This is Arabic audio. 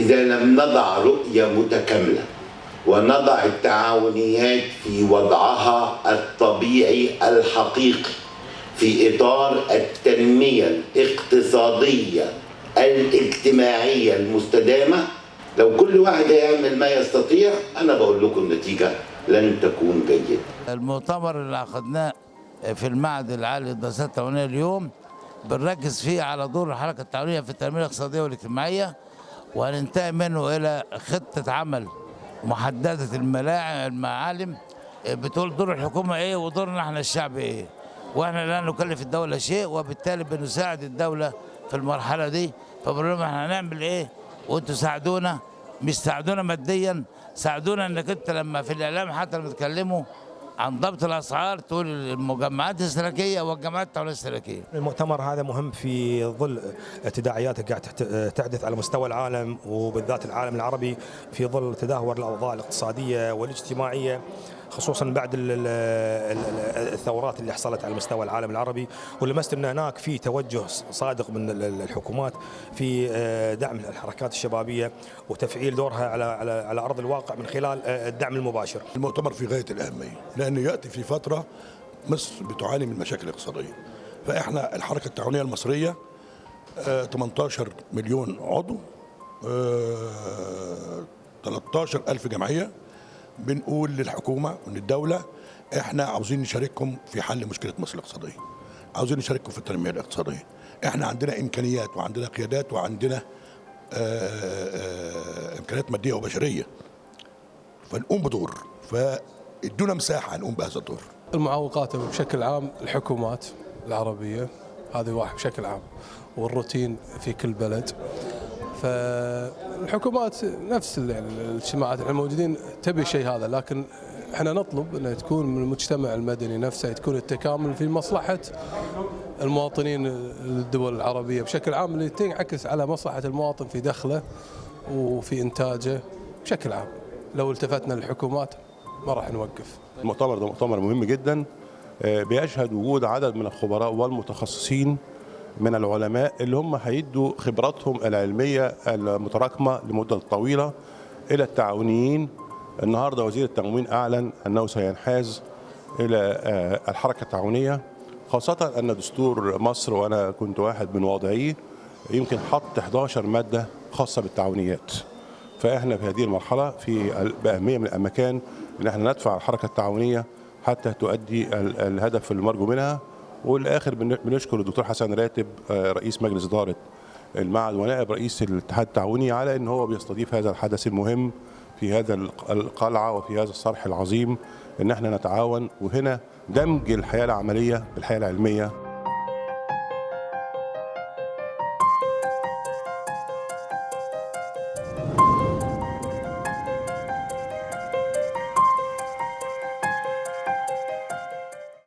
إذا لم نضع رؤية متكاملة ونضع التعاونيات في وضعها الطبيعي الحقيقي في إطار التنمية الاقتصادية الاجتماعية المستدامة، لو كل واحد يعمل ما يستطيع أنا بقول لكم النتيجة لن تكون جيدة. المؤتمر اللي عقدناه في المعهد العالي للدراسات التعاونية اليوم بنركز فيه على دور الحركة التعاونية في التنمية الاقتصادية والاجتماعية، وهننتهي منه إلى خطة عمل محددة المعالم بتقول دور الحكومة إيه ودورنا إحنا الشعب إيه، وإحنا لا نكلف الدولة شيء، وبالتالي بنساعد الدولة في المرحلة دي. فبنقول لهم إحنا هنعمل إيه وأنتوا ساعدونا، مش ساعدونا ماديا، ساعدونا إنك أنت لما في الإعلام حتى لما تكلموا عن ضبط الاسعار تقول المجمعات الاشتراكيه والجمعيات التعاونيه الاشتراكيه. المؤتمر هذا مهم في ظل تداعيات قاعد تحدث على مستوى العالم وبالذات العالم العربي في ظل تدهور الاوضاع الاقتصاديه والاجتماعيه، خصوصا بعد الثورات اللي حصلت على مستوى العالم العربي، ولمست ان هناك في توجه صادق من الحكومات في دعم الحركات الشبابيه وتفعيل دورها على ارض الواقع من خلال الدعم المباشر. المؤتمر في غايه الاهميه لانه ياتي في فتره مصر بتعاني من مشاكل اقتصاديه، فاحنا الحركه التعاونيه المصريه 18 مليون عضو، 13,000 جمعيه. بنقول للحكومة وللدولة احنا عاوزين نشارككم في حل مشكلة مصر الاقتصادية، عاوزين نشارككم في التنمية الاقتصادية. احنا عندنا امكانيات وعندنا قيادات وعندنا امكانيات مادية وبشرية، فنقوم بدور، فادونا مساحة نقوم بهذا الدور. المعوقات بشكل عام الحكومات العربية هذه واحد بشكل عام، والروتين في كل بلد. فالحكومات نفس الاجتماعات احنا موجودين تبي الشيء هذا، لكن احنا نطلب انه تكون من المجتمع المدني نفسه تكون التكامل في مصلحه المواطنين الدول العربيه بشكل عام، اللي تنعكس على مصلحه المواطن في دخله وفي انتاجه بشكل عام. لو التفتنا للحكومات ما راح نوقف. المؤتمر ده مؤتمر مهم جدا، بيشهد وجود عدد من الخبراء والمتخصصين من العلماء اللي هم هيدوا خبراتهم العلمية المتراكمة لمدة طويلة إلى التعاونيين. النهاردة وزير التموين أعلن أنه سينحاز إلى الحركة التعاونية، خاصة أن دستور مصر وأنا كنت واحد من واضعيه يمكن حط 11 مادة خاصة بالتعاونيات. فإحنا في هذه المرحلة بأهمية من الأماكن أن احنا ندفع الحركة التعاونية حتى تؤدي الهدف المرجو منها. والاخر بنشكر الدكتور حسن راتب رئيس مجلس اداره المعهد ونائب رئيس الاتحاد التعاوني على ان هو بيستضيف هذا الحدث المهم في هذا القلعه وفي هذا الصرح العظيم، ان احنا نتعاون، وهنا دمج الحياه العمليه بالحياه العلميه.